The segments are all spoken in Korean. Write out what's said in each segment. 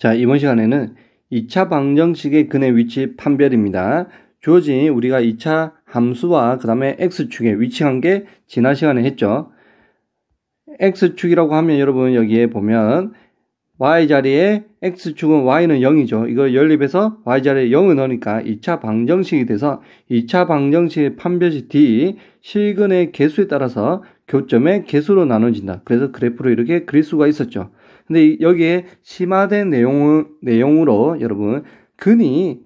자, 이번 시간에는 2차 방정식의 근의 위치 판별입니다. 주어진 우리가 2차 함수와 그 다음에 x축의 위치 관계 지난 시간에 했죠. x축이라고 하면 여러분 여기에 보면 y자리에 x축은 y는 0이죠. 이걸 연립해서 y자리에 0을 넣으니까 2차 방정식이 돼서 2차 방정식의 판별식 D 실근의 개수에 따라서 교점의 개수로 나눠진다. 그래서 그래프로 이렇게 그릴 수가 있었죠. 근데 여기에 심화된 내용으로 여러분 근이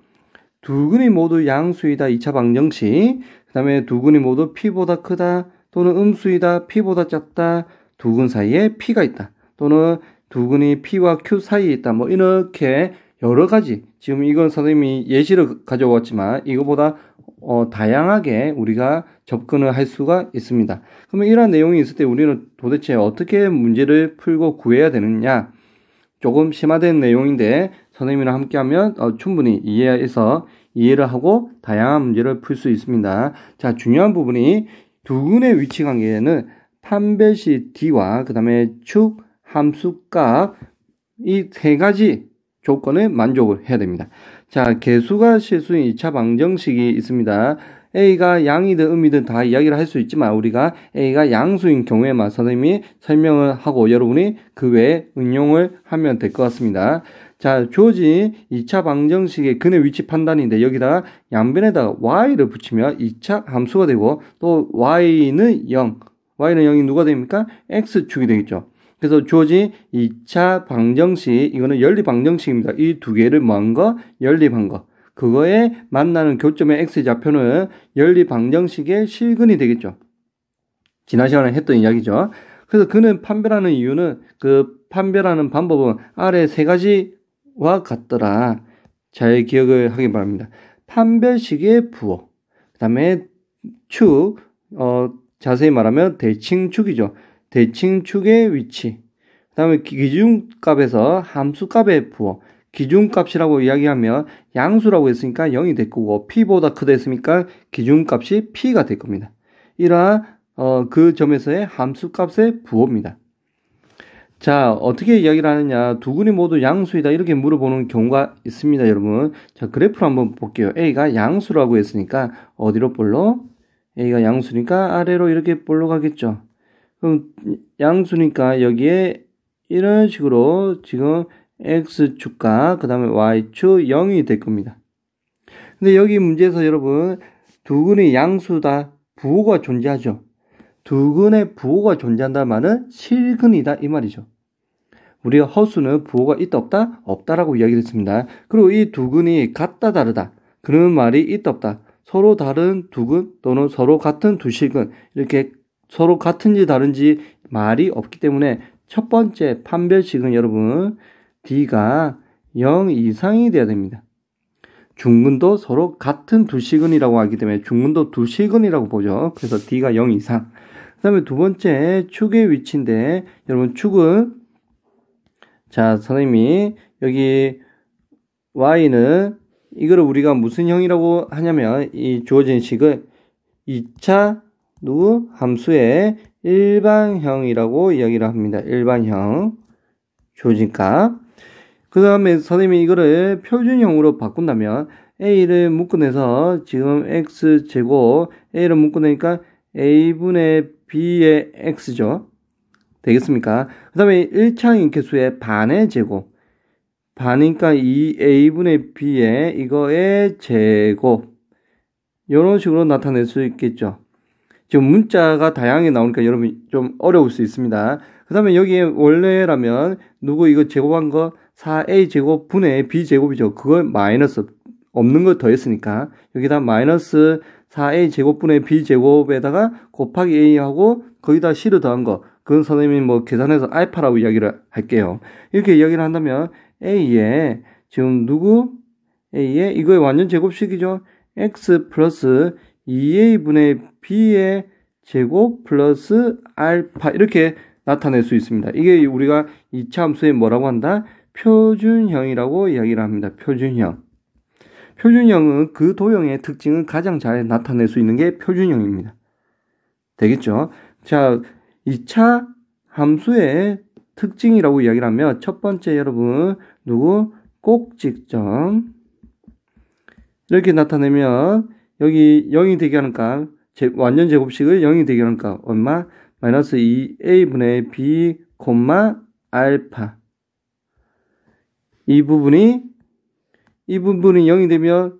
두 근이 모두 양수이다 2차 방정식, 그 다음에 두 근이 모두 p보다 크다 또는 음수이다 p보다 작다, 두 근 사이에 p가 있다 또는 두 근이 p와 q 사이에 있다, 뭐 이렇게 여러 가지, 지금 이건 선생님이 예시를 가져왔지만 이거보다 다양하게 우리가 접근을 할 수가 있습니다. 그러면 이러한 내용이 있을 때 우리는 도대체 어떻게 문제를 풀고 구해야 되느냐, 조금 심화된 내용인데 선생님이랑 함께 하면 충분히 이해를 하고 다양한 문제를 풀 수 있습니다. 자, 중요한 부분이 두 근의 위치 관계에는 판별식 D와 그 다음에 축, 함수값 이 세 가지 조건에 만족을 해야 됩니다. 자, 개수가 실수인 2차 방정식이 있습니다. A가 양이든 음이든 다 이야기를 할 수 있지만 우리가 A가 양수인 경우에만 선생님이 설명을 하고 여러분이 그 외에 응용을 하면 될 것 같습니다. 자, 주어진 2차 방정식의 근의 위치 판단인데 여기다가 양변에다가 y를 붙이면 2차 함수가 되고 또 y는 0이 누가 됩니까? x축이 되겠죠. 그래서 주어진 2차 방정식, 이거는 연립 방정식입니다. 이 두 개를 뭐한 거? 연립한 거. 그거에 만나는 교점의 x의 좌표는 연립 방정식의 실근이 되겠죠. 지난 시간에 했던 이야기죠. 그래서 그는 판별하는 이유는 그 판별하는 방법은 아래 세 가지와 같더라. 잘 기억을 하기 바랍니다. 판별식의 부호, 그 다음에 축, 자세히 말하면 대칭축이죠. 대칭축의 위치, 그 다음에 기준값에서 함수값의 부호, 기준값이라고 이야기하면 양수라고 했으니까 0이 될 거고 p보다 크다 했으니까 기준값이 p가 될 겁니다. 이러한 그 점에서의 함수값의 부호입니다. 자, 어떻게 이야기를 하느냐, 두 근이 모두 양수이다 이렇게 물어보는 경우가 있습니다. 여러분, 자, 그래프로 한번 볼게요. A가 양수라고 했으니까 어디로 볼로? A가 양수니까 아래로 이렇게 볼로 가겠죠. 그럼 양수니까 여기에 이런 식으로 지금 x축과 그 다음에 y축 0이 될 겁니다. 근데 여기 문제에서 여러분 두 근이 양수다, 부호가 존재하죠. 두 근의 부호가 존재한다는 말은 실근이다 이 말이죠. 우리가 허수는 부호가 있다 없다? 없다라고 이야기를 했습니다. 그리고 이 두 근이 같다 다르다, 그런 말이 있다 없다, 서로 다른 두 근 또는 서로 같은 두 실근, 이렇게 서로 같은지 다른지 말이 없기 때문에 첫 번째 판별식은 여러분 D가 0 이상이 돼야 됩니다. 중근도 서로 같은 두 실근이라고 하기 때문에 중근도 두 실근이라고 보죠. 그래서 D가 0 이상. 그 다음에 두 번째 축의 위치인데 여러분 축은, 자, 선생님이 여기 Y는 이거를 우리가 무슨 형이라고 하냐면 이 주어진 식을 2차 함수의 일반형이라고 이야기를 합니다. 일반형 주어진값. 그 다음에 선생님이 이거를 표준형으로 바꾼다면 A를 묶어내서 지금 X제곱, A를 묶어내니까 A분의 B의 X죠. 되겠습니까? 그 다음에 1차인 개수의 반의 제곱, 반이니까 2A분의 B의 이거의 제곱, 이런 식으로 나타낼 수 있겠죠. 지금 문자가 다양하게 나오니까 여러분 좀 어려울 수 있습니다. 그 다음에 여기에 원래라면 누구 이거 제곱한 거 4a 제곱 분의 b 제곱이죠. 그걸 마이너스 없는 거 더했으니까 여기다 마이너스 4a 제곱 분의 b 제곱에다가 곱하기 a 하고 거기다 c를 더한 거, 그건 선생님이 뭐 계산해서 알파라고 이야기를 할게요. 이렇게 이야기를 한다면 a에 지금 a에 이거의 완전 제곱식이죠. x 플러스 2a분의 b의 제곱 플러스 알파, 이렇게 나타낼 수 있습니다. 이게 우리가 2차 함수에 뭐라고 한다? 표준형이라고 이야기를 합니다. 표준형. 표준형은 그 도형의 특징을 가장 잘 나타낼 수 있는 게 표준형입니다. 되겠죠? 자, 2차 함수의 특징이라고 이야기를 하면 첫 번째 여러분 누구? 꼭지점. 이렇게 나타내면 여기 0이 되게 하는 값, 완전 제곱식을 0이 되게 하는 값 얼마? 마이너스 2a분의 b, 알파. 이 부분이 0이 되면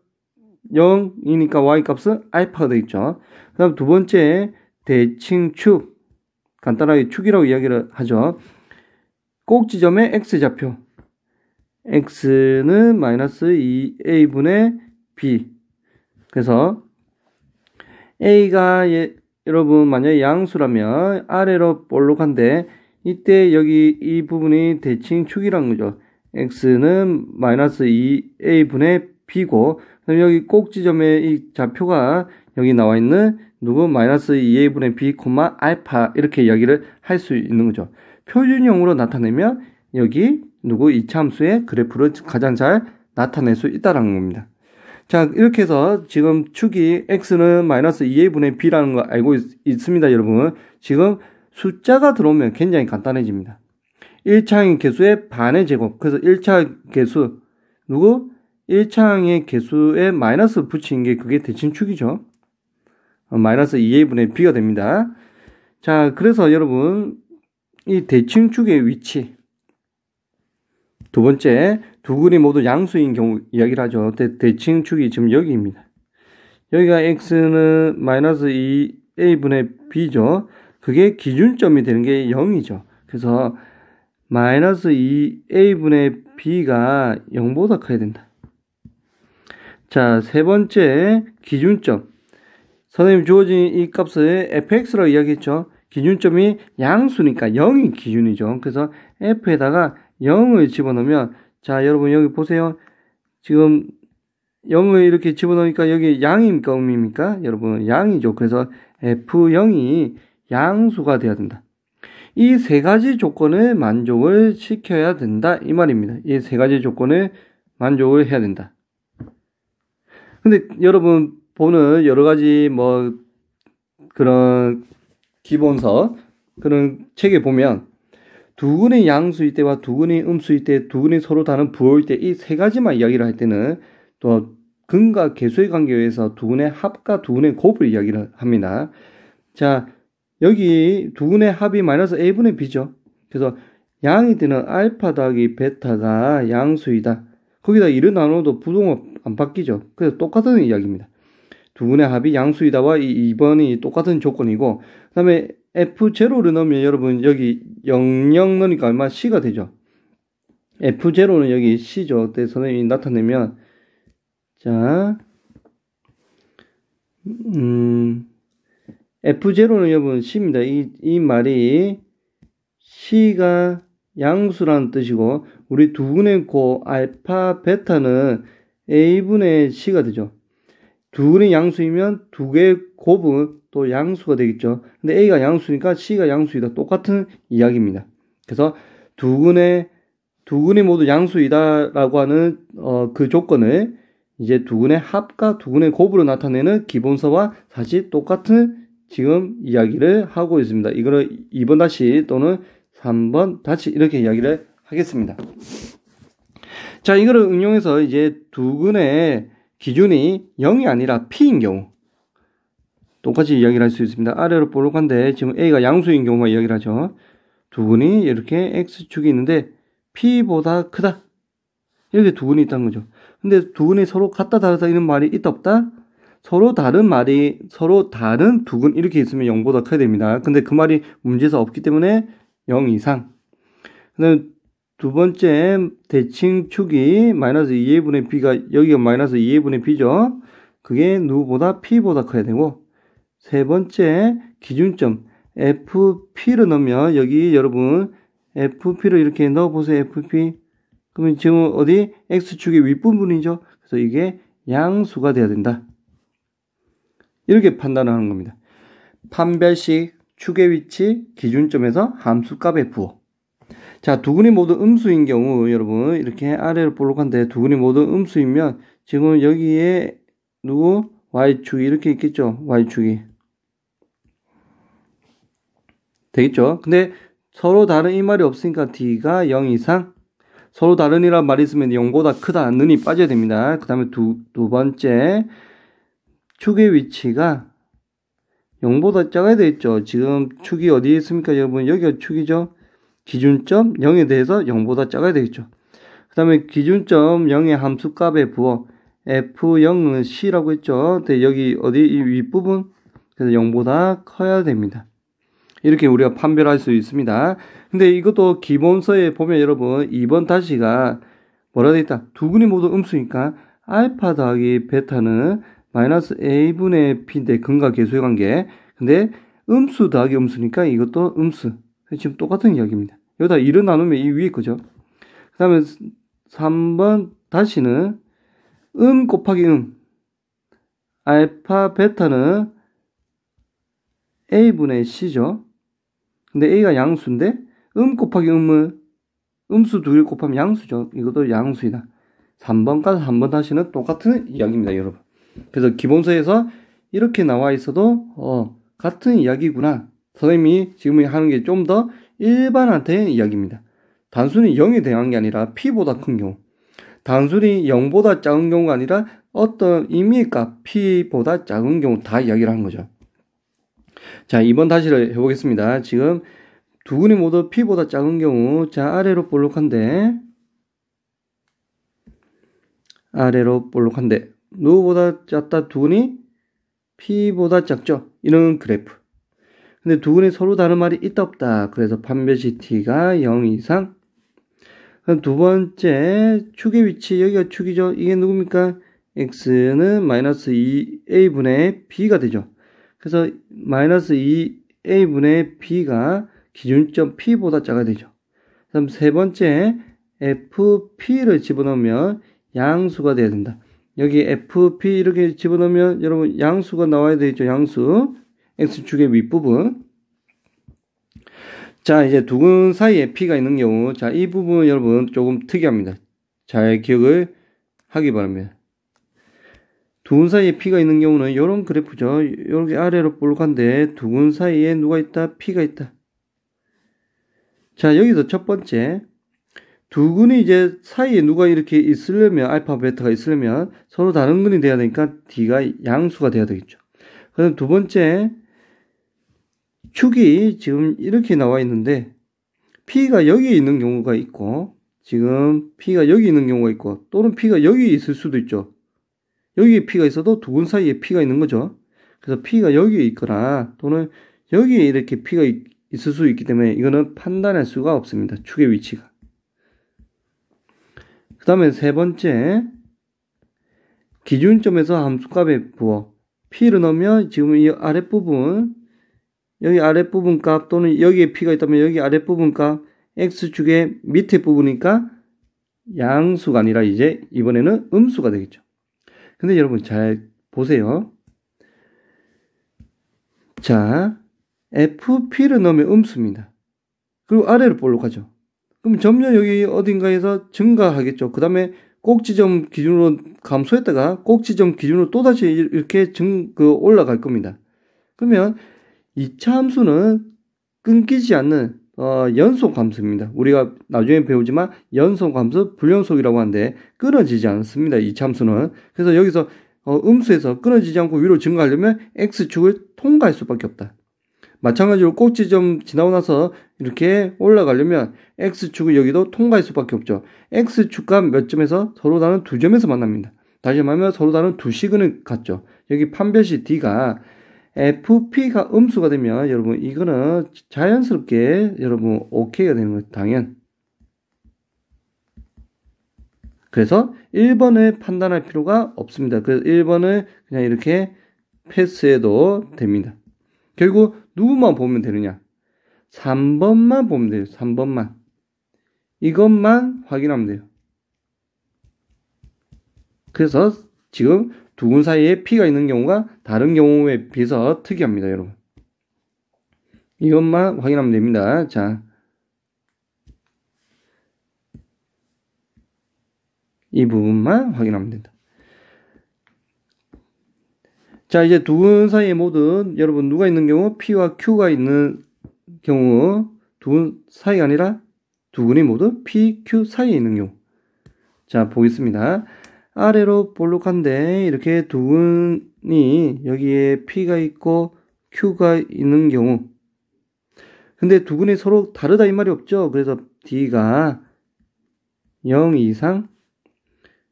0이니까 y 값은 알파가 되겠죠. 그 다음 두 번째 대칭축, 간단하게 축이라고 이야기를 하죠. 꼭지점의 x좌표, x는 마이너스 2a분의 b. 그래서 a가 여러분 만약에 양수라면 아래로 볼록한데, 이때 여기 이 부분이 대칭축이라는 거죠. x는 마이너스 2a분의 b고, 그럼 여기 꼭지점의 이 좌표가 여기 나와 있는 누구? 마이너스 2a분의 b, 알파, 이렇게 이야기를 할 수 있는 거죠. 표준형으로 나타내면 여기 누구? 이차함수의 그래프를 가장 잘 나타낼 수 있다는 겁니다. 자, 이렇게 해서 지금 축이 x는 마이너스 2a분의 b라는 거 알고 있습니다, 여러분. 지금 숫자가 들어오면 굉장히 간단해집니다. 1차항의 개수의 반의 제곱. 그래서 1차 개수, 누구? 1차항의 개수에 마이너스 붙인 게 그게 대칭축이죠. 마이너스 2a분의 b가 됩니다. 자, 그래서 여러분, 이 대칭축의 위치. 두 번째, 두 근이 모두 양수인 경우 이야기를 하죠. 대칭축이 지금 여기입니다. 여기가 x는 마이너스 2a분의 b죠. 그게 기준점이 되는 게 0이죠. 그래서 마이너스 2a분의 b가 0보다 커야 된다. 자, 세 번째 기준점. 선생님 주어진 이 값을 fx라고 이야기했죠. 기준점이 양수니까 0이 기준이죠. 그래서 f에다가 0을 집어넣으면, 자, 여러분 여기 보세요. 지금 0을 이렇게 집어넣으니까 여기 양입니까? 음입니까? 여러분 양이죠. 그래서 f0이 양수가 돼야 된다. 이 세 가지 조건을 만족을 시켜야 된다, 이 말입니다. 이 세 가지 조건을 만족을 해야 된다. 근데 여러분 보는 여러 가지 뭐 그런 기본서, 그런 책에 보면 두 근이 양수일 때와 두 근이 음수일 때, 두 근이 서로 다른 부호일 때, 이 세 가지만 이야기를 할 때는 또 근과 계수의 관계에 의해서 두 근의 합과 두 근의 곱을 이야기를 합니다. 자, 여기 두 근의 합이 마이너스 a분의 b죠. 그래서 양이 되는 알파 더하기 베타가 양수이다. 거기다 1을 나눠도 부동은 안 바뀌죠. 그래서 똑같은 이야기입니다. 두 근의 합이 양수이다와 이 2번이 똑같은 조건이고, 그 다음에 f0를 넣으면 여러분 여기 00 넣으니까 얼마? c가 되죠. f0는 여기 c죠. 그때 선생님이 나타내면, 자, f0는 여러분 c입니다. 이 말이 c가 양수라는 뜻이고, 우리 두 근의 고 알파 베타는 a분의 c가 되죠. 두 근이 양수이면 두 개의 곱은 또 양수가 되겠죠. 근데 a가 양수니까 c가 양수이다. 똑같은 이야기입니다. 그래서 두 근이 모두 양수이다라고 하는 그 조건을 이제 두 근의 합과 두 근의 곱으로 나타내는 기본서와 사실 똑같은 지금 이야기를 하고 있습니다. 이거를 2번 다시 또는 3번 다시 이렇게 이야기를 하겠습니다. 자, 이거를 응용해서 이제 두 근의 기준이 0이 아니라 p인 경우 똑같이 이야기를 할 수 있습니다. 아래로 볼록한데 지금 a가 양수인 경우만 이야기를 하죠. 두 근이 이렇게 x축이 있는데 p보다 크다. 이렇게 두 근이 있다는 거죠. 근데 두 근이 서로 같다 다르다 이런 말이 있다 없다? 서로 다른 두 근 이렇게 있으면 0보다 커야 됩니다. 근데 그 말이 문제에서 없기 때문에 0 이상. 그다음 두 번째 대칭축이 마이너스 2a분의 b가 여기가 마이너스 2a분의 b죠. 그게 누구보다 p보다 커야 되고, 세 번째 기준점 fp를 넣으면 여기 여러분 fp를 이렇게 넣어보세요. fp. 그러면 지금 어디 x축의 윗부분이죠. 그래서 이게 양수가 돼야 된다. 이렇게 판단을 하는 겁니다. 판별식, 축의 위치, 기준점에서 함수값의 부호. 자, 두 근이 모두 음수인 경우 여러분 이렇게 아래로 볼록한데 두 근이 모두 음수이면 지금 여기에 누구? y축이 이렇게 있겠죠. y축이 되겠죠. 근데 서로 다른 이 말이 없으니까 d가 0 이상, 서로 다른이란 말이 있으면 0보다 크다, 는이 빠져야 됩니다. 그 다음에 두 번째, 축의 위치가 0보다 작아야 되겠죠. 지금 축이 어디에 있습니까, 여러분? 여기가 축이죠. 기준점 0에 대해서 0보다 작아야 되겠죠. 그 다음에 기준점 0의 함수값에 부어 f0은 c라고 했죠. 근데 여기 어디 이 윗부분, 그래서 0보다 커야 됩니다. 이렇게 우리가 판별할 수 있습니다. 근데 이것도 기본서에 보면 여러분 2번 다시가 뭐라 되어 있다? 두 근이 모두 음수니까 알파 더하기 베타는 마이너스 a분의 p인데 근과 계수의 관계. 근데 음수 더하기 음수니까 이것도 음수. 지금 똑같은 이야기입니다. 여기다 1을 나누면 이 위에 거죠. 그 다음에 3번 다시는 곱하기 알파 베타는 a분의 c죠. 근데 a가 양수인데 곱하기 음은 음수 두 개 곱하면 양수죠. 이것도 양수이다. 3번과 3번 다시는 똑같은 이야기입니다, 여러분. 그래서 기본서에서 이렇게 나와 있어도 같은 이야기구나. 선생님이 지금 하는 게 좀 더 일반화된 이야기입니다. 단순히 0에 대한 게 아니라 p보다 큰 경우, 단순히 0보다 작은 경우가 아니라 어떤 임의의 값 p보다 작은 경우 다 이야기를 하는 거죠. 자, 2번 다시를 해보겠습니다. 지금 두 근이 모두 p보다 작은 경우, 자, 아래로 볼록한데 누구보다 작다? 두 근이 p보다 작죠? 이런 그래프. 근데 두 근이 서로 다른 말이 있다 없다. 그래서 판별시 t가 0 이상. 그럼 두 번째 축의 위치, 여기가 축이죠. 이게 누굽니까? x는 마이너스 2a분의 b가 되죠. 그래서 마이너스 2a분의 b가 기준점 p보다 작아야 되죠. 그다음 세 번째 fp를 집어넣으면 양수가 돼야 된다. 여기 fp 이렇게 집어넣으면 여러분 양수가 나와야 되겠죠. 양수. x축의 윗부분. 자, 이제 두 근 사이에 p가 있는 경우, 자, 이 부분 여러분 조금 특이합니다. 잘 기억을 하기 바랍니다. 두 근 사이에 p가 있는 경우는 이런 그래프죠. 이렇게 아래로 볼록한데 두 근 사이에 누가 있다? p가 있다. 자, 여기서 첫 번째, 두 근이 이제 사이에 누가 이렇게 있으려면, 알파, 베타가 있으려면 서로 다른 근이 돼야 되니까 d가 양수가 돼야 되겠죠. 그다음 두 번째, 축이 지금 이렇게 나와 있는데 p가 여기 있는 경우가 있고, 지금 p가 여기 있는 경우가 있고, 또는 p가 여기 있을 수도 있죠. 여기에 p가 있어도 두 근 사이에 p가 있는 거죠. 그래서 p가 여기에 있거나 또는 여기에 이렇게 p가 있을 수 있기 때문에 이거는 판단할 수가 없습니다. 축의 위치가. 그 다음에 세 번째, 기준점에서 함수값에 부어 p를 넣으면 지금 이 아랫부분, 여기 아랫부분 값 또는 여기에 p가 있다면 여기 아랫부분 값, x축의 밑에 부분이니까 양수가 아니라 이제 이번에는 음수가 되겠죠. 근데 여러분 잘 보세요. 자, fp를 넣으면 음수입니다. 그리고 아래로 볼록하죠. 그럼 점점 여기 어딘가에서 증가하겠죠. 그 다음에 꼭지점 기준으로 감소했다가 꼭지점 기준으로 또다시 이렇게 올라갈 겁니다. 그러면 2차 함수는 끊기지 않는 연속 함수입니다. 우리가 나중에 배우지만 연속 함수, 불연속이라고 하는데 끊어지지 않습니다. 2차 함수는. 그래서 여기서 음수에서 끊어지지 않고 위로 증가하려면 x축을 통과할 수밖에 없다. 마찬가지로 꼭지점 지나고 나서 이렇게 올라가려면 x축을 여기도 통과할 수밖에 없죠. x축과 몇 점에서 서로 다른 두 점에서 만납니다. 다시 말하면 서로 다른 두 시근을 갖죠. 여기 판별시 d가 fp가 음수가 되면 여러분 이거는 자연스럽게 여러분 OK가 되는 거예요. 당연. 그래서 1번을 판단할 필요가 없습니다. 그래서 1번을 그냥 이렇게 패스해도 됩니다. 결국 누구만 보면 되느냐? 3번만 보면 돼요. 3번만. 이것만 확인하면 돼요. 그래서 지금 두 근 사이에 p가 있는 경우가 다른 경우에 비해서 특이합니다, 여러분. 이것만 확인하면 됩니다. 자, 이 부분만 확인하면 된다. 자, 이제 두 근 사이에 모든 여러분 누가 있는 경우, p와 q가 있는 경우 두 근 사이가 아니라 두근이 모두 P, Q 사이에 있는 경우. 자, 보겠습니다. 아래로 볼록한데 이렇게 두근이 여기에 P가 있고 Q가 있는 경우. 근데 두근이 서로 다르다 이 말이 없죠. 그래서 D가 0 이상.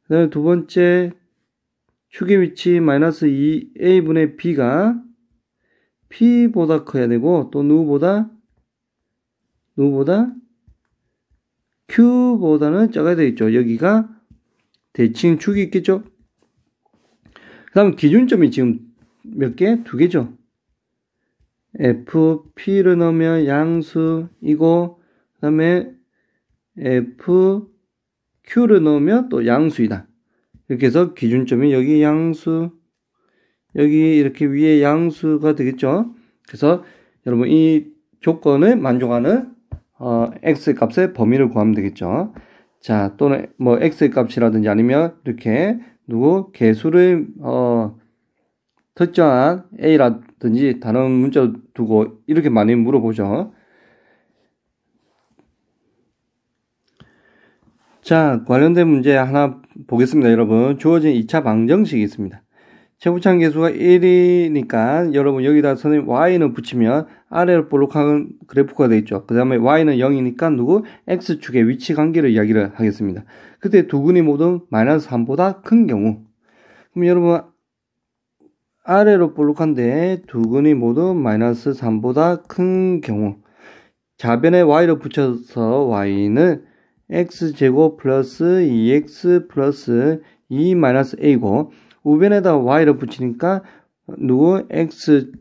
그 다음에 두 번째 축의 위치 마이너스 2A분의 B가 P보다 커야 되고 또 누구보다 Q보다는 작아야 되겠죠. 여기가 대칭 축이 있겠죠. 그 다음 기준점이 지금 몇 개? 두 개죠. FP를 넣으면 양수이고 그 다음에 FQ를 넣으면 또 양수이다. 이렇게 해서 기준점이 여기 양수, 여기 이렇게 위에 양수가 되겠죠. 그래서 여러분 이 조건을 만족하는 x 값의 범위를 구하면 되겠죠. 자, 또는 뭐 x 값이라든지 아니면 이렇게 개수를 특정한 a라든지 다른 문자 두고 이렇게 많이 물어보죠. 자, 관련된 문제 하나 보겠습니다, 여러분. 주어진 2차 방정식이 있습니다. 최고차항 계수가 1이니까 여러분 여기다 선생님 y는 붙이면 아래로 볼록한 그래프가 되겠죠. 그 다음에 y는 0이니까 x축의 위치 관계를 이야기를 하겠습니다. 그때 두근이 모두 마이너스 3보다 큰 경우. 그럼 여러분 아래로 볼록한데 두근이 모두 마이너스 3보다 큰 경우. 좌변에 y를 붙여서 y는 x제곱 플러스 2x 플러스 2 마이너스 a고 우변에다 y를 붙이니까 x축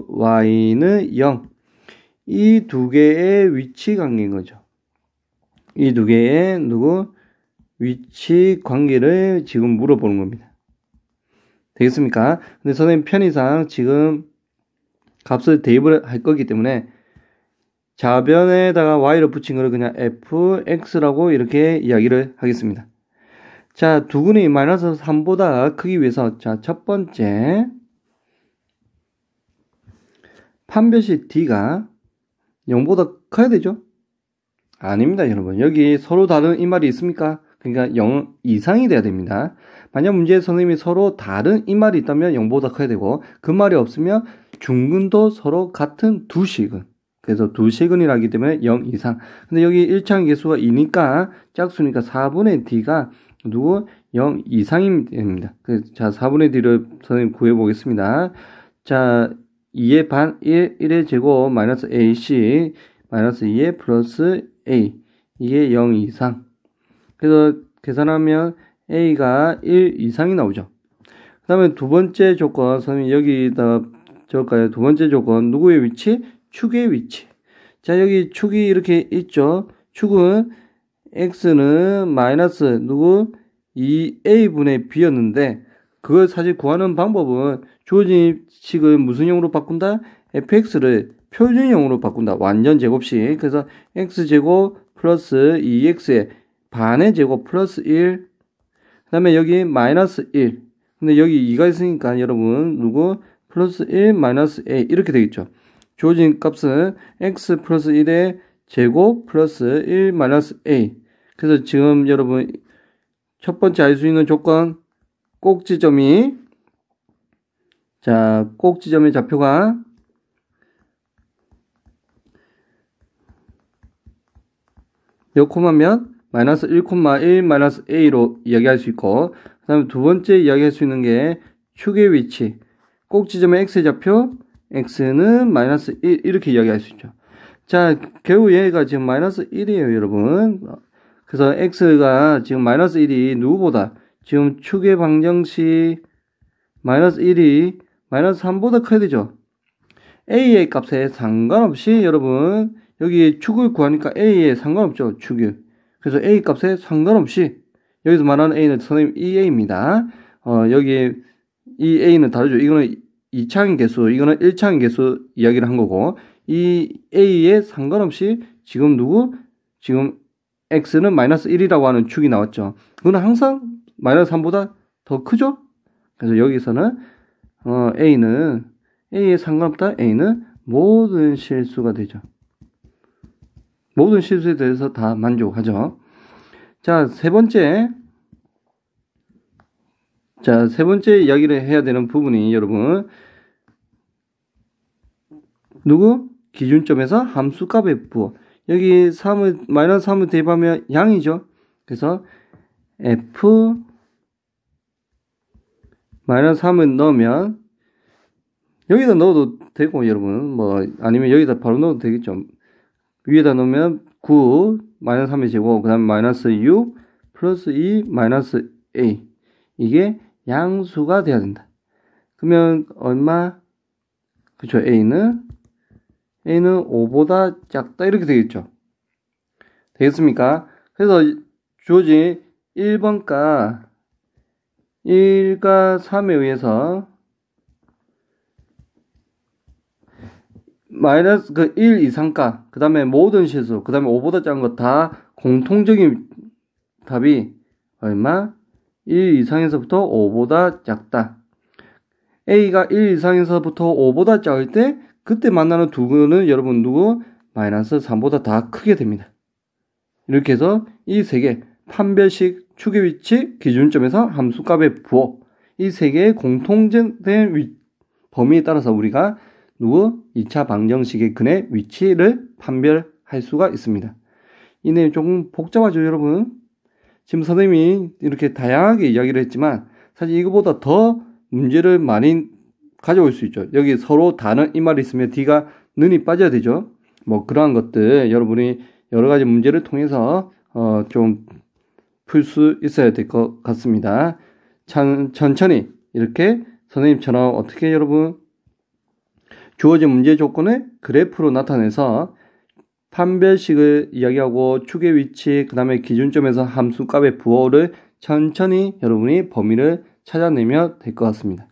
y는 0. 이 두 개의 위치 관계인 거죠. 이 두 개의 위치 관계를 지금 물어보는 겁니다. 되겠습니까? 근데 선생님 편의상 지금 값을 대입을 할 거기 때문에 좌변에다가 y를 붙인 거를 그냥 fx라고 이렇게 이야기를 하겠습니다. 자, 두근이 마이너스 3보다 크기 위해서 자, 첫 번째 판별식 D가 0보다 커야 되죠? 아닙니다, 여러분. 여기 서로 다른 이 말이 있습니까? 그러니까 0 이상이 돼야 됩니다. 만약 문제에 선생님이 서로 다른 이 말이 있다면 0보다 커야 되고 그 말이 없으면 중근도 서로 같은 두 시근. 그래서 두 시근이라기 때문에 0 이상. 근데 여기 1차항 개수가 2니까 짝수니까 4분의 D가 0 이상이 됩니다. 자, 4분의 D를 선생님 구해보겠습니다. 자, 2의 반, 1의 제곱, 마이너스 AC, 마이너스 2의 플러스 A. 이게 0 이상. 그래서 계산하면 A가 1 이상이 나오죠. 그 다음에 두 번째 조건, 선생님 여기다 적을까요? 두 번째 조건, 누구의 위치? 축의 위치. 자, 여기 축이 이렇게 있죠. 축은 x는 마이너스 2a분의 b였는데 그걸 사실 구하는 방법은 주어진 식을 무슨 형으로 바꾼다? fx를 표준형으로 바꾼다. 완전 제곱식. 그래서 x제곱 플러스 2x의 반의 제곱 플러스 1. 그 다음에 여기 마이너스 1. 근데 여기 2가 있으니까 여러분 플러스 1 마이너스 a 이렇게 되겠죠. 주어진 값은 x 플러스 1의 제곱 플러스 1 마이너스 a. 그래서 지금 여러분 첫 번째 알 수 있는 조건 꼭지점의 좌표가 몇 코마면 마이너스 1,1 마이너스 a로 이야기할 수 있고 그 다음에 두 번째 이야기할 수 있는 게 축의 위치 꼭지점의 x의 좌표 x는 마이너스 1 이렇게 이야기할 수 있죠. 자, 결국 얘가 지금 마이너스 1이에요, 여러분. 그래서 x가 지금 마이너스 1이 누구보다 지금 축의 방정식 마이너스 1이 마이너스 3보다 커야 되죠. a의 값에 상관없이 여러분 여기 축을 구하니까 a에 상관없죠. 축이. 그래서 a 값에 상관없이 여기서 말하는 a는 선생님 2a입니다. 여기 이 a는 다르죠. 이거는 2차항 개수, 이거는 1차항 개수 이야기를 한 거고 이 a에 상관없이 지금 지금 x는 마이너스 1이라고 하는 축이 나왔죠. 그거는 항상 마이너스 3보다 더 크죠? 그래서 여기서는 a에 상관없다. a는 모든 실수가 되죠. 모든 실수에 대해서 다 만족하죠. 자, 세 번째 이야기를 해야 되는 부분이 여러분, 누구? 기준점에서 함수값의 부호. 여기 마이너스 3을 대입하면 양이죠. 그래서 f 마이너스 3을 넣으면 여기다 넣어도 되고, 여러분, 뭐 아니면 여기다 바로 넣어도 되겠죠. 위에다 넣으면 9 마이너스 3의 제곱, 그 다음에 마이너스 6 플러스 2 마이너스 a, 이게 양수가 돼야 된다. 그러면 얼마? 그쵸, a는 5보다 작다, 이렇게 되겠죠. 되겠습니까? 그래서 주어진 1번가 1과 3에 의해서 마이너스 1 이상가, 그 다음에 모든 실수, 그 다음에 5보다 작은 거 다 공통적인 답이 얼마? 1 이상에서부터 5보다 작다. A가 1 이상에서부터 5보다 작을 때 그때 만나는 두 근은 여러분 누구? 마이너스 3보다 다 크게 됩니다. 이렇게 해서 이 세 개, 판별식, 축의 위치, 기준점에서 함수값의 부호, 이 세 개의 공통된 범위에 따라서 우리가 누구? 2차 방정식의 근의 위치를 판별할 수가 있습니다. 이 내용 조금 복잡하죠, 여러분? 지금 선생님이 이렇게 다양하게 이야기를 했지만 사실 이거보다 더 문제를 많이 가져올 수 있죠. 여기 서로 다는 이 말이 있으면 D가 는이 빠져야 되죠. 뭐 그러한 것들 여러분이 여러 가지 문제를 통해서 좀 풀 수 있어야 될 것 같습니다. 천천히 이렇게 선생님처럼 어떻게 여러분 주어진 문제 조건을 그래프로 나타내서 판별식을 이야기하고 축의 위치, 그 다음에 기준점에서 함수값의 부호를 천천히 여러분이 범위를 찾아내면 될 것 같습니다.